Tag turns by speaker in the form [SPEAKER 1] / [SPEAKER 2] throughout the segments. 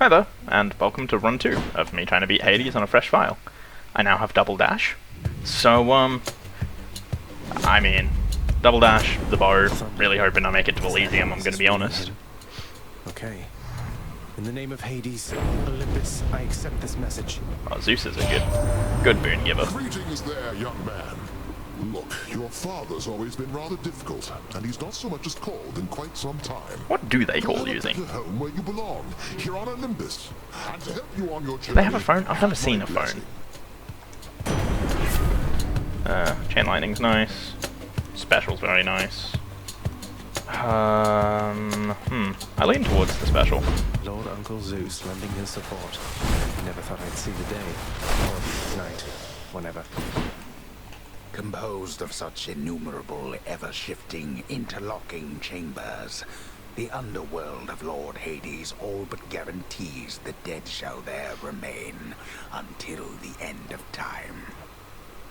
[SPEAKER 1] Hi there, and welcome to run 2 of me trying to beat Hades on a fresh file. I now have double dash, so I mean, double dash, the bow, really hoping I make it to Elysium, I'm gonna be honest.
[SPEAKER 2] Okay. In the name of Hades, Olympus, I accept this message.
[SPEAKER 1] Oh, Zeus is a good boon giver.
[SPEAKER 3] Greetings there, young man. Look, your father's always been rather difficult, and he's not so much as called in quite some time.
[SPEAKER 1] What do they call using?
[SPEAKER 3] To home where you belong, here on Olympus, and to help you on your journey.
[SPEAKER 1] Do they have a phone? I've never seen a phone. Chain lightning's nice. Special's very nice. I lean towards the special.
[SPEAKER 2] Lord Uncle Zeus lending his support. Never thought I'd see the day. Or night. Whenever.
[SPEAKER 4] Composed of such innumerable, ever-shifting, interlocking chambers, the underworld of Lord Hades all but guarantees the dead shall there remain until the end of time.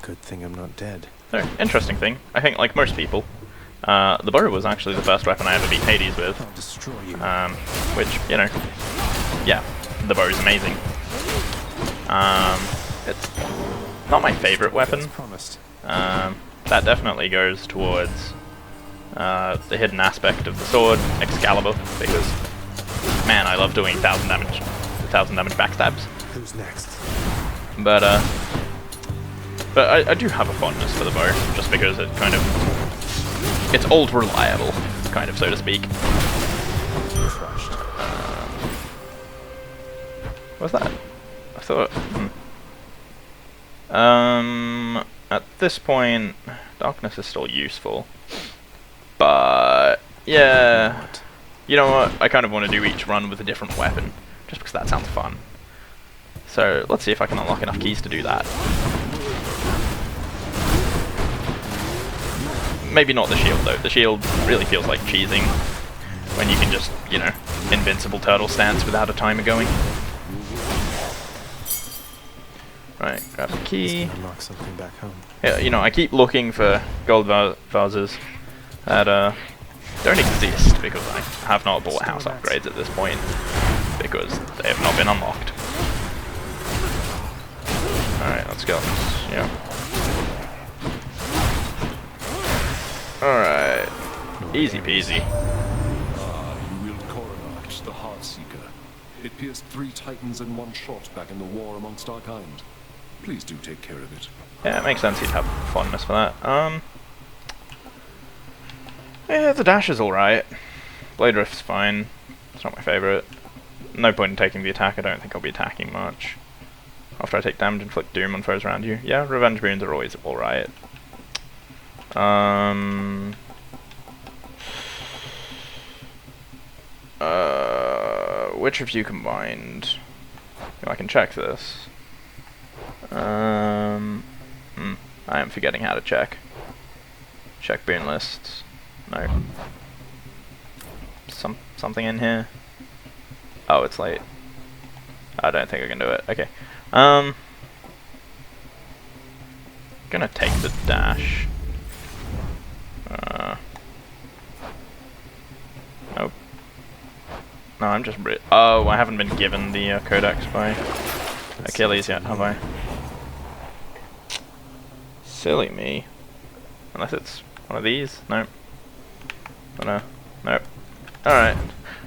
[SPEAKER 2] Good thing I'm not dead.
[SPEAKER 1] So, interesting thing. I think, like most people, the bow was actually the first weapon I ever beat Hades with.
[SPEAKER 2] I'll destroy you.
[SPEAKER 1] Which, you know, yeah, the bow is amazing. It's not my favorite weapon.
[SPEAKER 2] Promised.
[SPEAKER 1] That definitely goes towards the hidden aspect of the sword, Excalibur, because, man, I love doing 1000 damage backstabs.
[SPEAKER 2] Who's next?
[SPEAKER 1] But I do have a fondness for the bow, just because it kind of, it's old reliable, kind of, so to speak.
[SPEAKER 2] Crushed.
[SPEAKER 1] What's that? I thought, at this point, darkness is still useful, but yeah, you know what, I kind of want to do each run with a different weapon, just because that sounds fun. So let's see if I can unlock enough keys to do that. Maybe not the shield though, the shield really feels like cheesing, when you can just, you know, invincible turtle stance without a timer going. Right, grab the key.
[SPEAKER 2] Unlock something back home.
[SPEAKER 1] Yeah, you know, I keep looking for gold vases that don't exist because I have not bought house upgrades at this point because they have not been unlocked. Alright, let's go. Yeah. Alright. Easy peasy.
[SPEAKER 5] You wield Coronach, the Heartseeker. It pierced 3 titans in one shot back in the war amongst our kind. Please do take care of it.
[SPEAKER 1] Yeah, it makes sense he'd have fondness for that. Yeah, the dash is alright. Blade Rift's fine. It's not my favourite. No point in taking the attack, I don't think I'll be attacking much. After I take damage, inflict doom on foes around you. Yeah, revenge boons are always alright. Which of you combined? I can check this. I am forgetting how to check. Check boon lists. No. Something in here. Oh, it's late. I don't think I can do it. Okay. Gonna take the dash. Nope. No, I'm just oh, I haven't been given the codex by Achilles yet, have I? Silly me. Unless it's one of these? Nope. Oh no. Nope. Alright.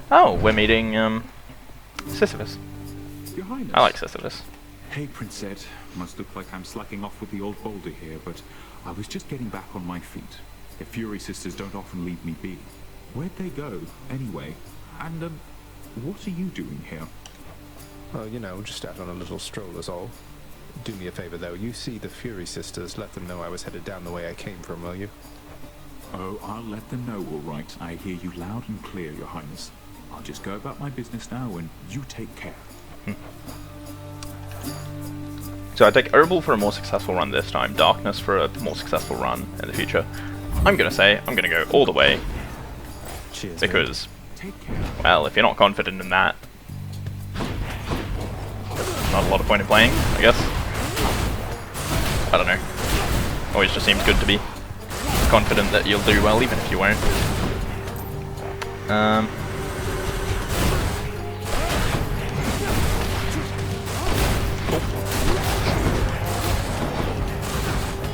[SPEAKER 1] Oh, we're meeting, Sisyphus.
[SPEAKER 6] Your Highness.
[SPEAKER 1] I like Sisyphus.
[SPEAKER 6] Hey, Princess. Must look like I'm slacking off with the old boulder here, but I was just getting back on my feet. The Fury Sisters don't often leave me be. Where'd they go, anyway? And, what are you doing here?
[SPEAKER 2] Well, you know, just out on a little stroll is all. Do me a favor, though. You see the Fury Sisters, let them know I was headed down the way I came from, will you?
[SPEAKER 6] Oh, I'll let them know, all right. I hear you loud and clear, Your Highness. I'll just go about my business now, and you take care.
[SPEAKER 1] So I take Herbal for a more successful run this time, Darkness for a more successful run in the future. I'm gonna say, I'm gonna go all the way.
[SPEAKER 2] Cheers,
[SPEAKER 1] because,
[SPEAKER 6] Take care.
[SPEAKER 1] well, if you're not confident in that, there's not a lot of point in playing, I guess. I don't know. Always just seems good to be confident that you'll do well, even if you won't.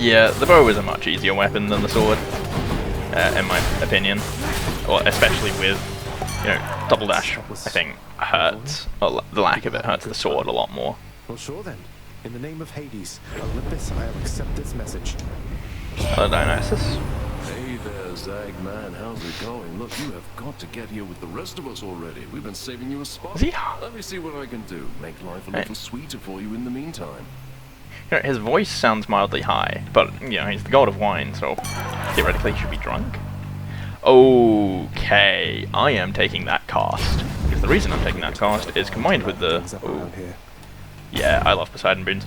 [SPEAKER 1] Yeah, the bow is a much easier weapon than the sword, in my opinion. Or especially with, you know, double dash, I think hurts, or the lack of it hurts the sword a lot more.
[SPEAKER 2] Well, sure then. In the name of Hades, Olympus, I accept this message.
[SPEAKER 1] Hello, Dionysus.
[SPEAKER 5] Hey there, Zagman. How's it going? Look, you have got to get here with the rest of us already. We've been saving you a spot.
[SPEAKER 1] Is he?
[SPEAKER 5] Let me see what I can do. Make life a
[SPEAKER 1] Hey.
[SPEAKER 5] little sweeter for you in the meantime.
[SPEAKER 1] You know, his voice sounds mildly high, but, you know, he's the god of wine, so theoretically he should be drunk. Okay, I am taking that cast. Because the reason I'm taking that cast is combined with the...
[SPEAKER 2] Things up
[SPEAKER 1] Ooh,
[SPEAKER 2] around here.
[SPEAKER 1] yeah, I love Poseidon Boons.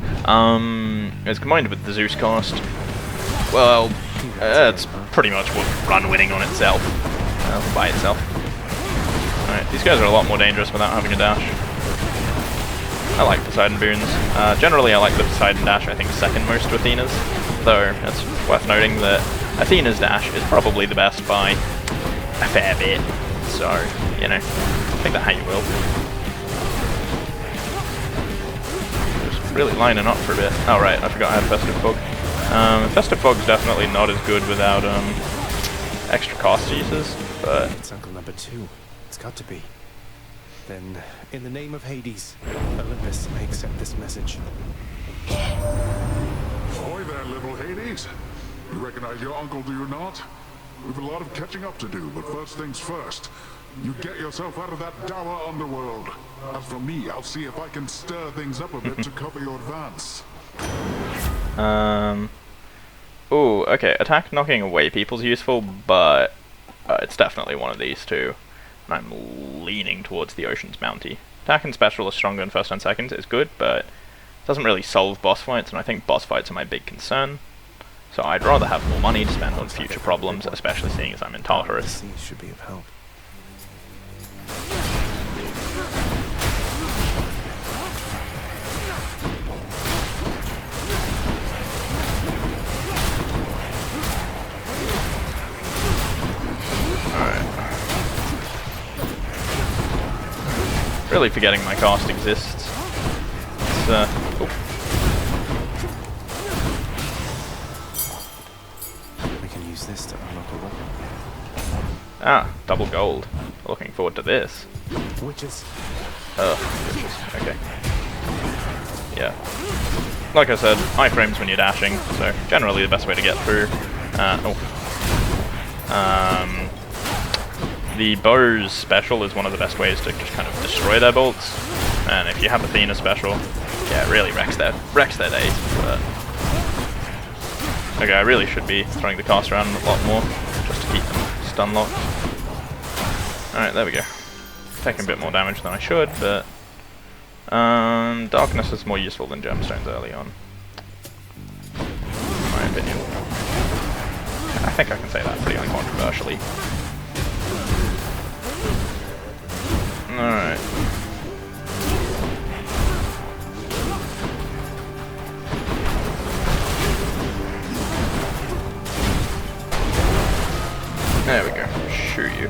[SPEAKER 1] It's combined with the Zeus cast. Well, it's pretty much run winning on itself. By itself. Alright, these guys are a lot more dangerous without having a dash. I like Poseidon Boons. Generally I like the Poseidon dash, I think second most to Athena's. Though, it's worth noting that Athena's dash is probably the best by a fair bit. So, you know, take that how you will. Just really lining up for a bit. Oh right, I forgot I had Festive Fog. Festive Fog's definitely not as good without extra cost uses, but...
[SPEAKER 2] It's Uncle number 2. It's got to be. Then, in the name of Hades, Olympus, I accept this message.
[SPEAKER 3] Ahoy there, little Hades. You recognize your uncle, do you not? We've a lot of catching up to do, but first things first. You get yourself out of that dour underworld. As for me, I'll see if I can stir things up a bit to cover your advance.
[SPEAKER 1] Ooh, okay, attack knocking away people's useful, but it's definitely one of these two. And I'm leaning towards the Ocean's Bounty. Attack and special are stronger in first and second, is good, but doesn't really solve boss fights, and I think boss fights are my big concern. So I'd rather have more money to spend on future problems, especially seeing as I'm in Tartarus.
[SPEAKER 2] These should be of help.
[SPEAKER 1] Really forgetting my cast exists. It's, oh.
[SPEAKER 2] We can use this to unlock a weapon.
[SPEAKER 1] Ah, double gold. Looking forward to this.
[SPEAKER 2] Witches.
[SPEAKER 1] Oh, witches. Okay. Yeah. Like I said, iframes when you're dashing, so generally the best way to get through. The bow's special is one of the best ways to just kind of destroy their bolts, and if you have Athena special, yeah, it really wrecks their days. But okay, I really should be throwing the cast around a lot more just to keep them stun locked. Alright, there we go. Taking a bit more damage than I should, but darkness is more useful than gemstones early on, in my opinion. I think I can say that pretty uncontroversially. Alright. There we go. Shoot you.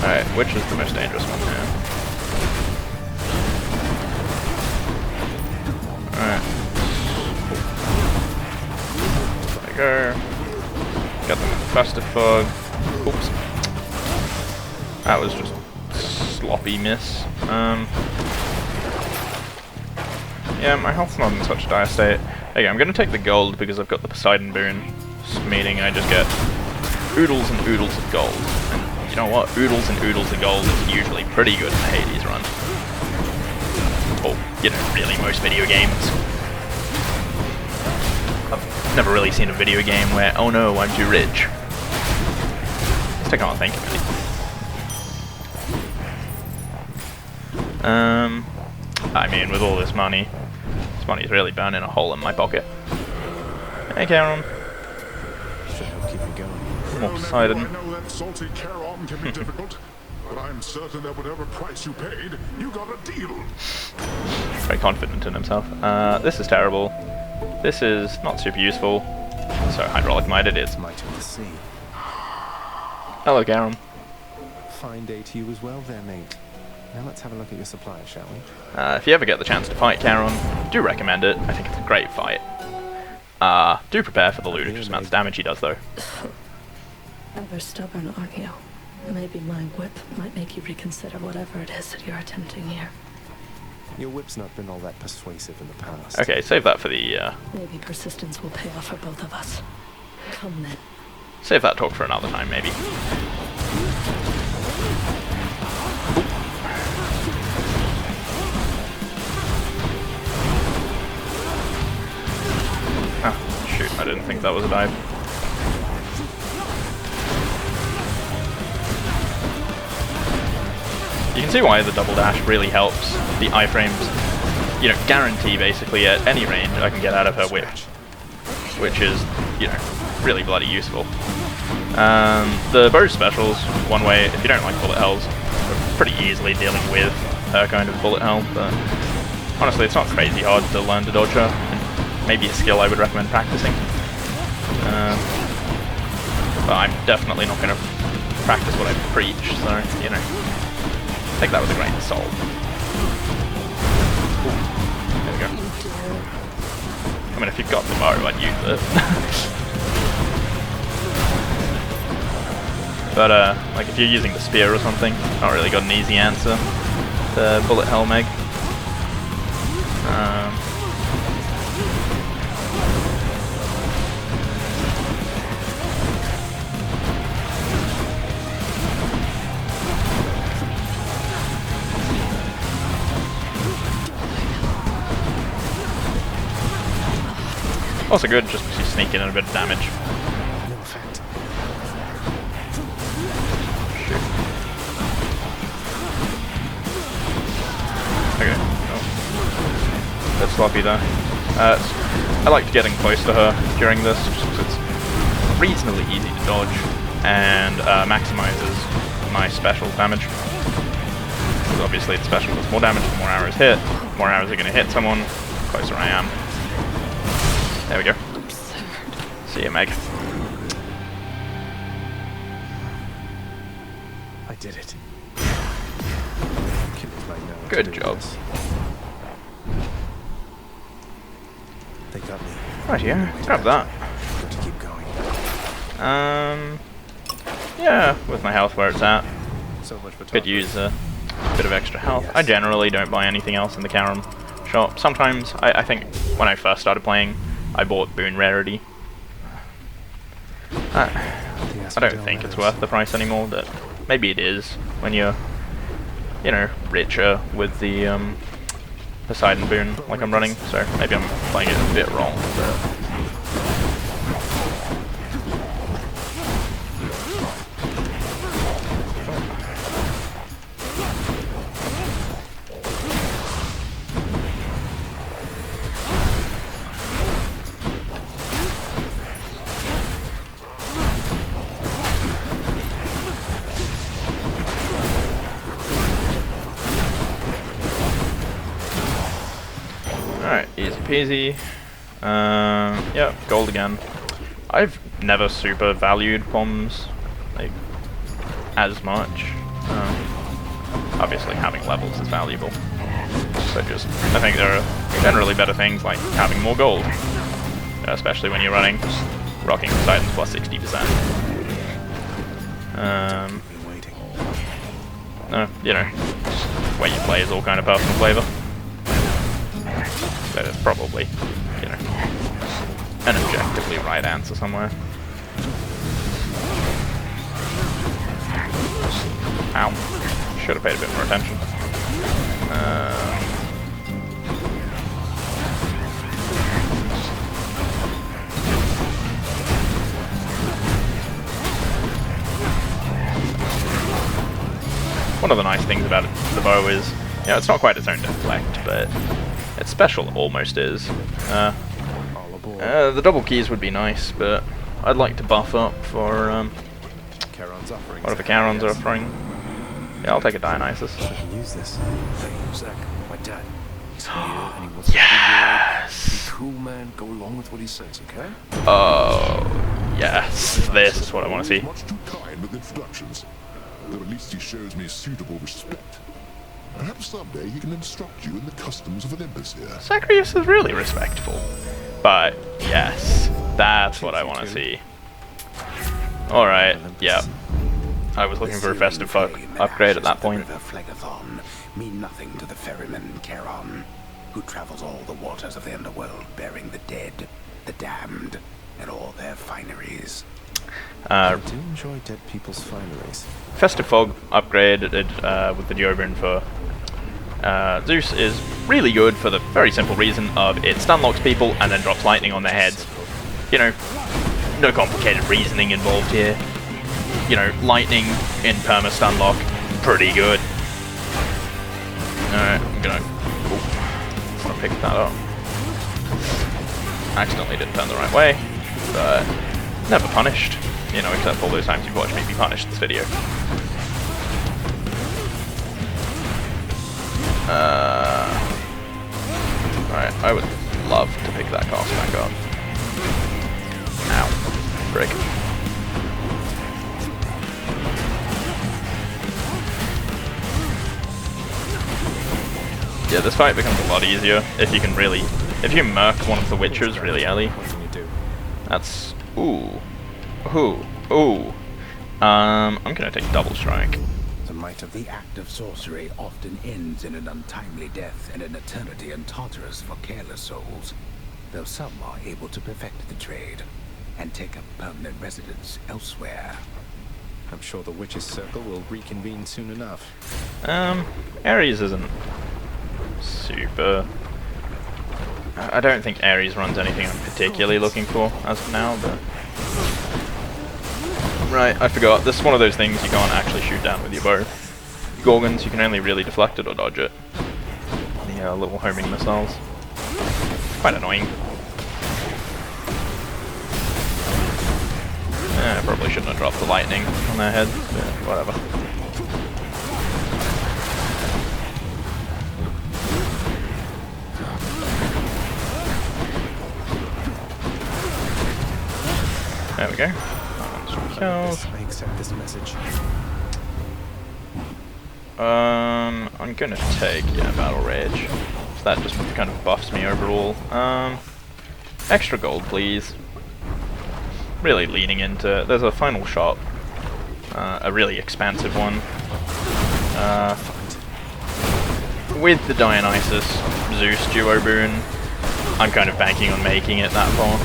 [SPEAKER 1] Alright, which is the most dangerous one now? Alright. There we go. Got them with the Festive Fog. Oops. That was just sloppy miss. Yeah, my health's not in such a dire state. Okay, I'm gonna take the gold because I've got the Poseidon boon, meaning I just get oodles and oodles of gold. And you know what? Oodles and oodles of gold is usually pretty good in the Hades run. Or, you know, really most video games. I've never really seen a video game where, oh no, I'm too rich. At least I can't think of any. I mean, with all this money's really burning a hole in my pocket. Hey, Charon.
[SPEAKER 2] Should help keep me going.
[SPEAKER 1] More Poseidon.
[SPEAKER 3] I know that salty Charon can be difficult, but I'm certain that whatever price you paid, you got a deal.
[SPEAKER 1] Very confident in himself. This is terrible. This is not super useful. So hydraulic might it is.
[SPEAKER 2] Might of the sea.
[SPEAKER 1] Hello, Charon.
[SPEAKER 2] Fine day to you as well there, mate. Now let's have a look at your supplies, shall we?
[SPEAKER 1] If you ever get the chance to fight Charon, do recommend it. I think it's a great fight. Do prepare for the ludicrous amounts of damage he does, though.
[SPEAKER 7] Ever stubborn, aren't you? Maybe my whip might make you reconsider whatever it is that you're attempting here.
[SPEAKER 2] Your whip's not been all that persuasive in the past.
[SPEAKER 1] Okay, save that for the,
[SPEAKER 7] Maybe persistence will pay off for both of us. Come then.
[SPEAKER 1] save that talk for another time, maybe. Ah, shoot, I didn't think that was a dive. You can see why the double dash really helps the iframes. You know, guarantee basically at any range I can get out of her whip, which is, you know, really bloody useful. The bow specials, one way, if you don't like bullet hells, are pretty easily dealing with her kind of bullet hell, but honestly it's not crazy hard to learn to dodge her, and maybe a skill I would recommend practicing. But I'm definitely not going to practice what I preach, so, you know. Take that with a grain of salt. Ooh, there we go. I mean, if you've got the bow, I'd use it. But, like, if you're using the spear or something, not really got an easy answer to bullet hell meg. Also good, just because you sneak in a bit of damage.
[SPEAKER 2] No effect.
[SPEAKER 1] Shoot. Okay. Oh. Bit sloppy there. I liked getting close to her during this, just because it's reasonably easy to dodge, and maximizes my special damage. Because obviously the special does more damage the more arrows hit. The more arrows are going to hit someone, the closer I am. There we go. See you, Meg.
[SPEAKER 2] I did it.
[SPEAKER 1] Good job.
[SPEAKER 2] They got me.
[SPEAKER 1] Right here, grab that.
[SPEAKER 2] Got to keep going.
[SPEAKER 1] Yeah, with my health where it's at,
[SPEAKER 2] So much for
[SPEAKER 1] could use a bit of extra health. I generally don't buy anything else in the Charon shop. Sometimes, I think when I first started playing, I bought Boon Rarity. I don't think it's worth the price anymore, but maybe it is when you're, you know, richer with the Poseidon Boon like I'm running, so maybe I'm playing it a bit wrong, but... Alright, easy peasy. Yeah, gold again. I've never super valued bombs like as much. Obviously having levels is valuable. So just, I think there are generally better things like having more gold. Especially when you're running Rocking Poseidon's plus 60%. You know, the way you play is all kind of personal flavor. But it's probably, you know, an objectively right answer somewhere. Ow. Should have paid a bit more attention. One of the nice things about the bow is, you know, it's not quite its own deflect, but its special almost is. The double keys would be nice, but I'd like to buff up for whatever Charon's offering. Yeah, I'll take a Dionysus.
[SPEAKER 2] I can use this.
[SPEAKER 5] Hey, Zach, my dad. He's here and he wants to
[SPEAKER 1] Yes!
[SPEAKER 5] be cool, man. Go along with what he says, okay?
[SPEAKER 1] Oh, yes. This is what I want to see.
[SPEAKER 3] Much too kind with introductions. Though at least he shows me suitable respect. someday he can instruct you in the customs of Olympus here.
[SPEAKER 1] Zacharias is really respectful. But, yes, that's what I want to see. Alright, yep. I was looking for a festive folk upgrade at that point.
[SPEAKER 4] The river Phlegethon mean nothing to the ferryman Charon, who travels all the waters of the underworld bearing the dead, the damned, and all their fineries.
[SPEAKER 2] I do enjoy dead people's fineries.
[SPEAKER 1] Festive Fog upgraded with the Duoburn for Zeus is really good for the very simple reason of it stunlocks people and then drops lightning on their heads. You know, no complicated reasoning involved here. You know, lightning in perma stunlock, pretty good. Alright, I'm gonna pick that up. Accidentally didn't turn the right way, but never punished. You know, except for all those times you've watched me be punished this video. Right, I would love to pick that cast back up. Ow. Frick. Yeah, this fight becomes a lot easier if you can really... If you murk one of the Witchers really early.
[SPEAKER 2] What can you do?
[SPEAKER 1] That's... Ooh. Ooh. I'm gonna take double strike.
[SPEAKER 4] The might of the act of sorcery often ends in an untimely death and an eternity in Tartarus for careless souls, though some are able to perfect the trade and take up permanent residence elsewhere.
[SPEAKER 2] I'm sure the Witches' Circle will reconvene soon enough.
[SPEAKER 1] Ares isn't super... I don't think Ares runs anything I'm particularly looking for as of now, but... Right, I forgot. This is one of those things you can't actually shoot down with your bow. Gorgons, you can only really deflect it or dodge it. The little homing missiles. Quite annoying. I probably shouldn't have dropped the lightning on their head, but whatever. There we go. Kills.
[SPEAKER 2] I accept this message.
[SPEAKER 1] I'm gonna take, Battle Rage. So that just kind of buffs me overall. Extra gold, please. Really leaning into... There's a final shot. A really expansive one. With the Dionysus Zeus duo boon, I'm kind of banking on making it that far.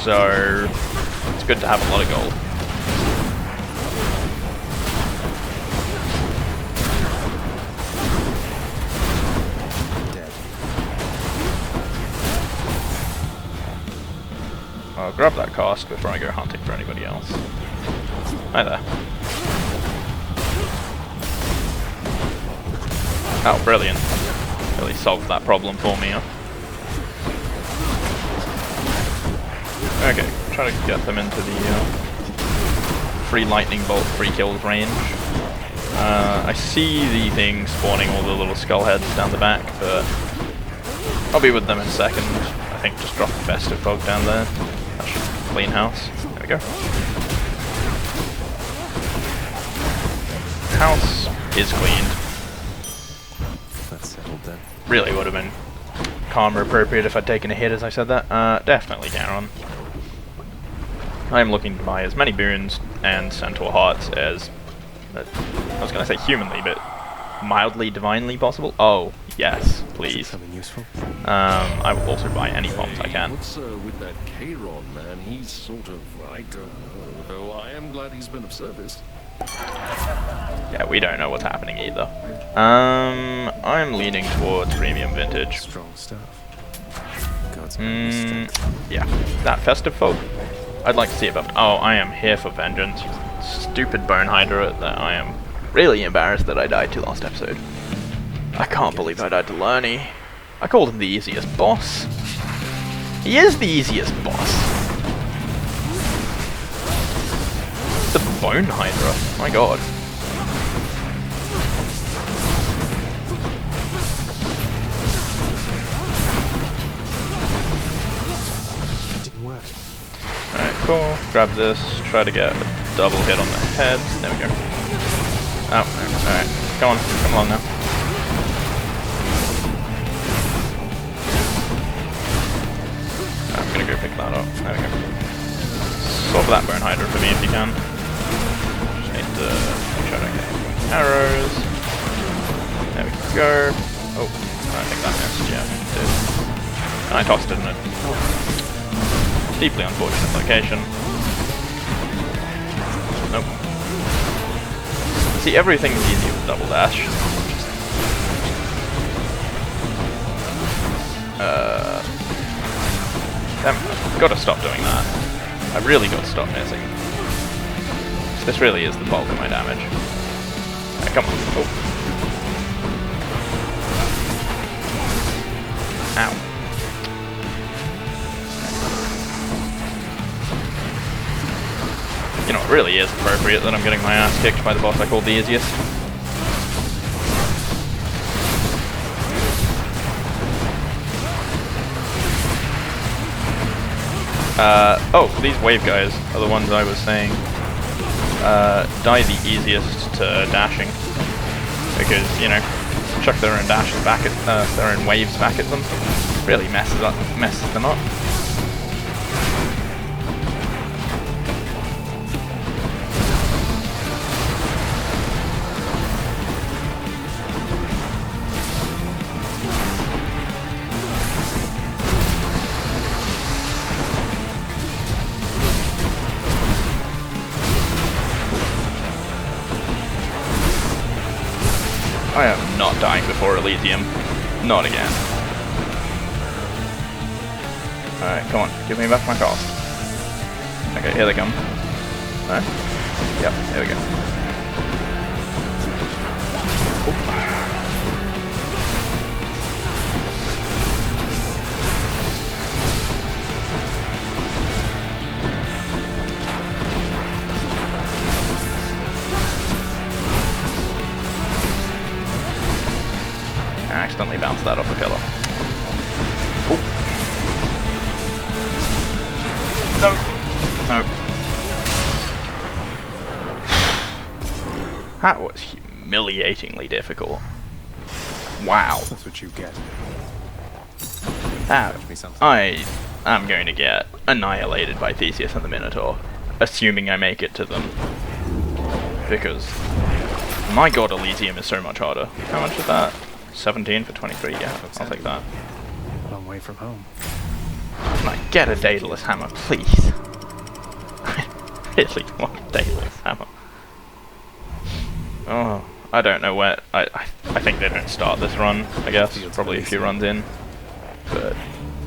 [SPEAKER 1] So it's good to have a lot of gold.
[SPEAKER 2] Dead.
[SPEAKER 1] I'll grab that cast before I go hunting for anybody else. Hi there. Oh, brilliant. Really solved that problem for me, huh? Okay, try to get them into the free lightning bolt, 3 kills range. I see the thing spawning all the little skull heads down the back, but I'll be with them in a second. I think just drop the festive fog down there. That should clean house. There we go. House is cleaned.
[SPEAKER 2] That's settled then.
[SPEAKER 1] Really would have been karma appropriate if I'd taken a hit as I said that. Definitely Charon. I'm looking to buy as many boons and centaur hearts as, I was going to say humanly, but mildly divinely possible. Oh, yes, please.
[SPEAKER 2] Something useful.
[SPEAKER 1] I will also buy any bombs I can.
[SPEAKER 5] What's with that Charon man? He's sort of, I don't know, though I am glad he's been of service.
[SPEAKER 1] Yeah, we don't know what's happening either. I'm leaning towards premium vintage.
[SPEAKER 2] Strong stuff. God's strength.
[SPEAKER 1] Yeah, that festive folk. I'd like to see it buffed. Oh, I am here for vengeance. Stupid bone hydra that I am really embarrassed that I died to last episode. I can't believe I died to Lerny. I called him the easiest boss. He is the easiest boss. The bone hydra. My god. Alright, cool. Grab this, try to get a double hit on the head. There we go. Oh, Come on, come along now. I'm gonna go pick that up. There we go. Solve that bone hydra for me if you can. Just need to make sure I don't get arrows. There we go. Oh, I think that missed. Yeah, it did. And I tossed it in a deeply unfortunate location. Nope. See, everything's easy with double dash. I've got to stop doing that. I've really got to stop missing. So this really is the bulk of my damage. Right, come on. Oh. Ow. You know, it really is appropriate that I'm getting my ass kicked by the boss I called the easiest. Oh, these wave guys are the ones I was saying die the easiest to dashing. Because, you know, chuck their own dashes back at their own waves back at them. Really messes them up. I am not dying before Elysium. Not again. Alright, come on. Give me back my cost. Okay, here they come. Alright. Yep, here we go. Oop. I accidentally bounced that off the pillar. Oh. No. No. That was humiliatingly difficult. Wow.
[SPEAKER 2] That's what you get.
[SPEAKER 1] That, I am going to get annihilated by Theseus and the Minotaur, assuming I make it to them. Because, my god, Elysium is so much harder. How much is that? 17 for 23, yeah, I'll take that.
[SPEAKER 2] Long way from home.
[SPEAKER 1] Can I get a Daedalus hammer, please? I really want a Daedalus hammer. Oh, I don't know where. I think they don't start this run, I guess. Probably a few runs in. But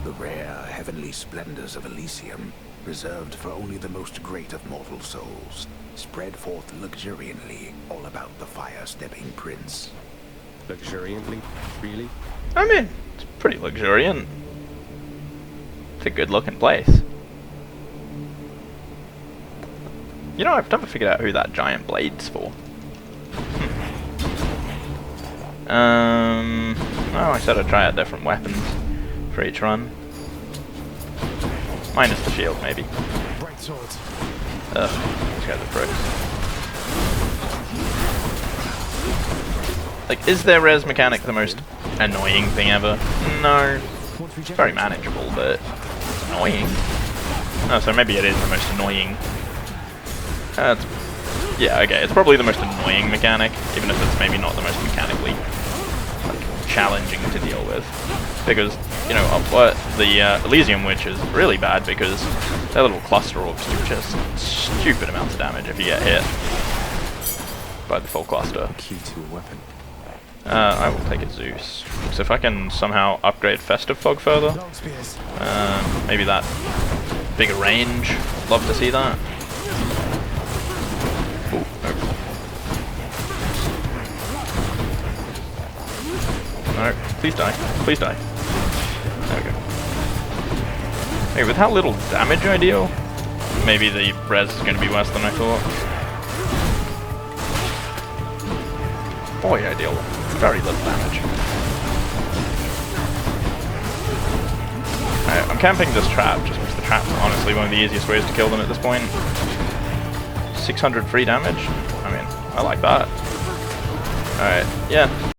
[SPEAKER 4] The rare heavenly splendors of Elysium, reserved for only the most great of mortal souls, spread forth luxuriantly all about the fire-stepping prince.
[SPEAKER 2] Luxuriantly? Really?
[SPEAKER 1] I mean, it's pretty luxuriant. It's a good looking place. You know, I've never figured out who that giant blade's for. Oh, I said I'd try out different weapons for each run. Minus the shield, maybe.
[SPEAKER 2] Bright swords.
[SPEAKER 1] Ugh, these guys are pricks. Like, is their res mechanic the most annoying thing ever? No. It's very manageable, but it's annoying. Oh, so maybe it is the most annoying. Yeah, okay, it's probably the most annoying mechanic, even if it's maybe not the most mechanically challenging to deal with. Because, you know, the Elysium Witch is really bad because their little cluster orbs do just stupid amounts of damage if you get hit by the full cluster.
[SPEAKER 2] Key to a weapon.
[SPEAKER 1] I will take a Zeus. So if I can somehow upgrade Festive Fog further, maybe that bigger range, love to see that. Ooh, no, please die. Please die. There we go. Hey, with how little damage I deal, maybe the res is going to be worse than I thought. Boy, I deal very little damage. I'm camping this trap, just because the trap's honestly one of the easiest ways to kill them at this point. 600 free damage? I mean, I like that. Alright, yeah.